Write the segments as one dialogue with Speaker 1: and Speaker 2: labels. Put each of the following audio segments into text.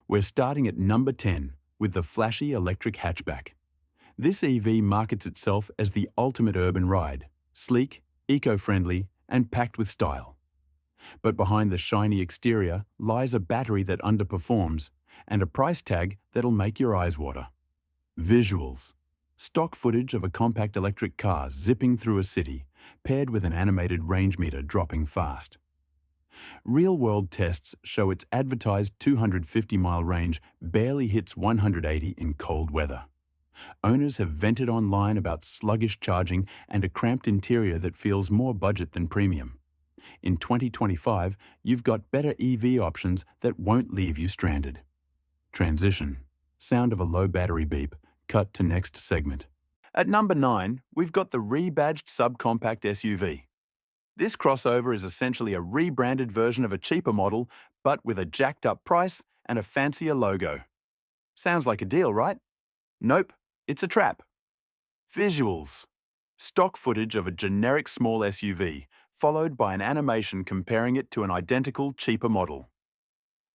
Speaker 1: We're starting at number 10 with the flashy electric hatchback. This EV markets itself as the ultimate urban ride, sleek, eco-friendly, and packed with style. But behind the shiny exterior lies a battery that underperforms and a price tag that'll make your eyes water. Visuals. Stock footage of a compact electric car zipping through a city, paired with an animated range meter dropping fast. Real-world tests show its advertised 250-mile range barely hits 180 in cold weather. Owners have vented online about sluggish charging and a cramped interior that feels more budget than premium. In 2025, you've got better EV options that won't leave you stranded. Transition. Sound of a low battery beep. Cut to next segment. At number 9, we've got the Rebadged Subcompact SUV. This crossover is essentially a rebranded version of a cheaper model, but with a jacked-up price and a fancier logo. Sounds like a deal, right? Nope, it's a trap. Visuals. Stock footage of a generic small SUV, followed by an animation comparing it to an identical, cheaper model.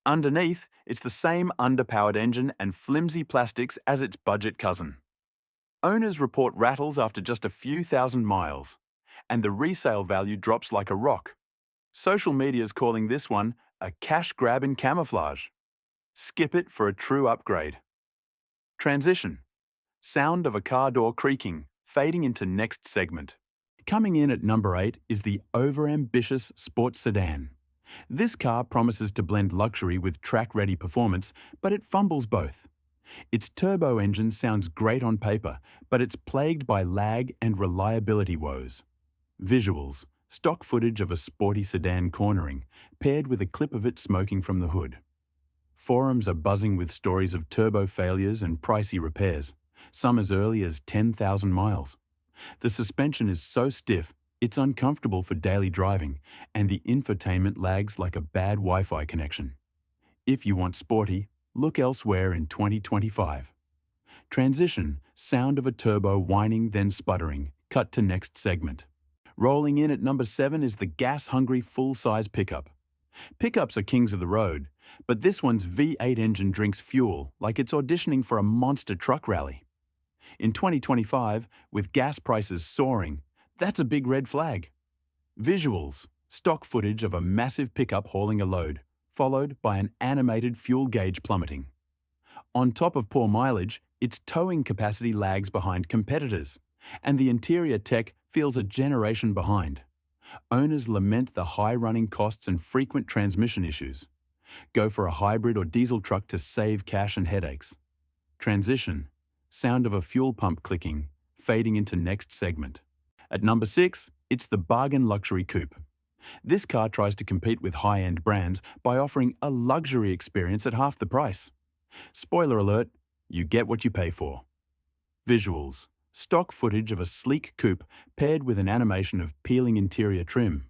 Speaker 1: Underneath, it's the same underpowered engine and flimsy plastics as its budget cousin. Owners report rattles after just a few thousand miles, and the resale value drops like a rock. Social media's calling this one a cash grab in camouflage. Skip it for a true upgrade. Transition. Sound of a car door creaking, fading into next segment. Coming in at number 8 is the Overambitious sports sedan. This car promises to blend luxury with track-ready performance, but it fumbles both. Its turbo engine sounds great on paper, but it's plagued by lag and reliability woes. Visuals. Stock footage of a sporty sedan cornering, paired with a clip of it smoking from the hood. Forums are buzzing with stories of turbo failures and pricey repairs, some as early as 10,000 miles. The suspension is so stiff, it's uncomfortable for daily driving, and the infotainment lags like a bad Wi-Fi connection. If you want sporty, look elsewhere in 2025. Transition. Sound of a turbo whining then sputtering. Cut to next segment. Rolling in at number 7 is the gas-hungry full-size pickup. Pickups are kings of the road, but this one's V8 engine drinks fuel like it's auditioning for a monster truck rally. In 2025, with gas prices soaring, that's a big red flag. Visuals. Stock footage of a massive pickup hauling a load, followed by an animated fuel gauge plummeting. On top of poor mileage, its towing capacity lags behind competitors, and the interior tech feels a generation behind. Owners lament the high running costs and frequent transmission issues. Go for a hybrid or diesel truck to save cash and headaches. Transition. Sound of a fuel pump clicking, fading into next segment. At number 6, it's the bargain luxury coupe. This car tries to compete with high-end brands by offering a luxury experience at half the price. Spoiler alert, you get what you pay for. Visuals. Stock footage of a sleek coupe paired with an animation of peeling interior trim.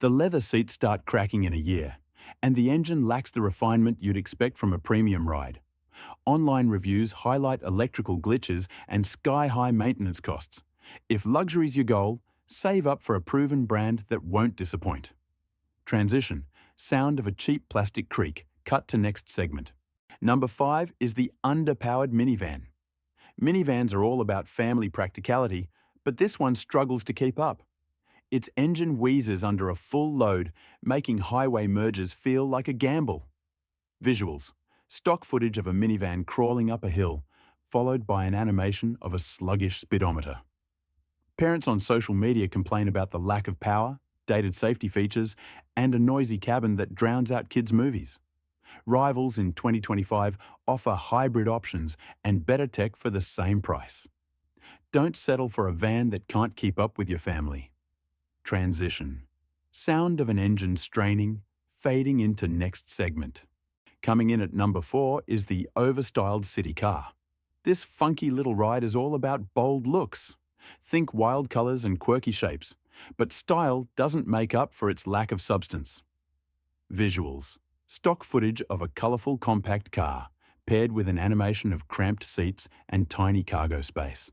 Speaker 1: The leather seats start cracking in a year, and the engine lacks the refinement you'd expect from a premium ride. Online reviews highlight electrical glitches and sky-high maintenance costs. If luxury's your goal, save up for a proven brand that won't disappoint. Transition. Sound of a cheap plastic creak. Cut to next segment. Number 5 is the underpowered minivan. Minivans are all about family practicality, but this one struggles to keep up. Its engine wheezes under a full load, making highway mergers feel like a gamble. Visuals. Stock footage of a minivan crawling up a hill, followed by an animation of a sluggish speedometer. Parents on social media complain about the lack of power, dated safety features, and a noisy cabin that drowns out kids' movies. Rivals in 2025 offer hybrid options and better tech for the same price. Don't settle for a van that can't keep up with your family. Transition. Sound of an engine straining, fading into next segment. Coming in at number 4 is the overstyled city car. This funky little ride is all about bold looks. Think wild colors and quirky shapes, but style doesn't make up for its lack of substance. Visuals. Stock footage of a colorful compact car, paired with an animation of cramped seats and tiny cargo space.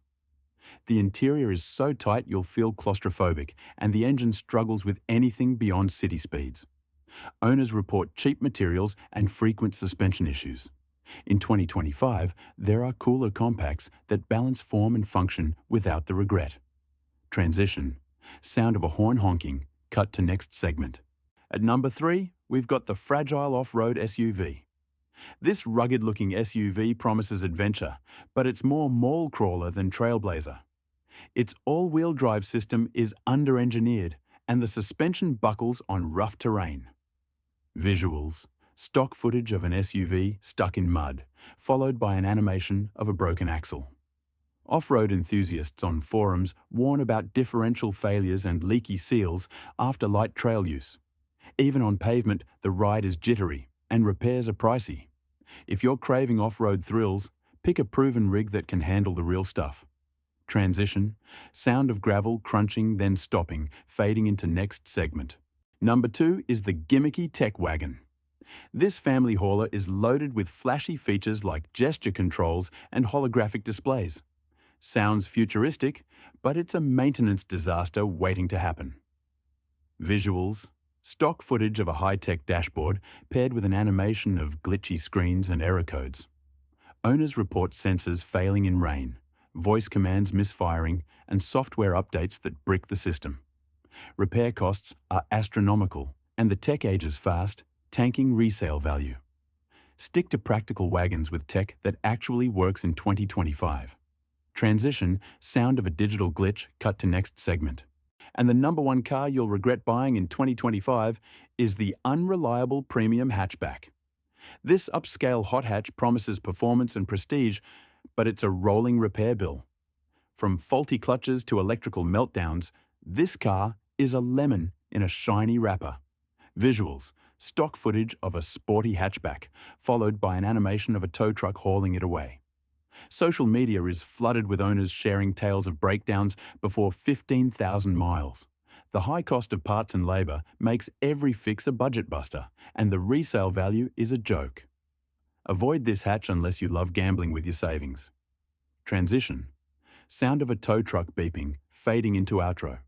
Speaker 1: The interior is so tight you'll feel claustrophobic, and the engine struggles with anything beyond city speeds. Owners report cheap materials and frequent suspension issues. In 2025, there are cooler compacts that balance form and function without the regret. Transition. Sound of a horn honking, cut to next segment. At number 3, we've got the fragile off-road SUV. This rugged-looking SUV promises adventure, but it's more mall crawler than trailblazer. Its all-wheel drive system is under-engineered, and the suspension buckles on rough terrain. Visuals. Stock footage of an SUV stuck in mud, followed by an animation of a broken axle. Off-road enthusiasts on forums warn about differential failures and leaky seals after light trail use. Even on pavement, the ride is jittery, and repairs are pricey. If you're craving off-road thrills, pick a proven rig that can handle the real stuff. Transition. Sound of gravel crunching, then stopping, fading into next segment. Number 2 is the gimmicky tech wagon. This family hauler is loaded with flashy features like gesture controls and holographic displays. Sounds futuristic, but it's a maintenance disaster waiting to happen. Visuals. Stock footage of a high-tech dashboard paired with an animation of glitchy screens and error codes. Owners report sensors failing in rain, voice commands misfiring, and software updates that brick the system. Repair costs are astronomical, and the tech ages fast, tanking resale value. Stick to practical wagons with tech that actually works in 2025. Transition. Sound of a digital glitch, cut to next segment. And the number 1 car you'll regret buying in 2025 is the unreliable premium hatchback. This upscale hot hatch promises performance and prestige, but it's a rolling repair bill. From faulty clutches to electrical meltdowns, this car is a lemon in a shiny wrapper. Visuals. Stock footage of a sporty hatchback, followed by an animation of a tow truck hauling it away. Social media is flooded with owners sharing tales of breakdowns before 15,000 miles. The high cost of parts and labour makes every fix a budget buster, and the resale value is a joke. Avoid this hatch unless you love gambling with your savings. Transition. Sound of a tow truck beeping, fading into outro.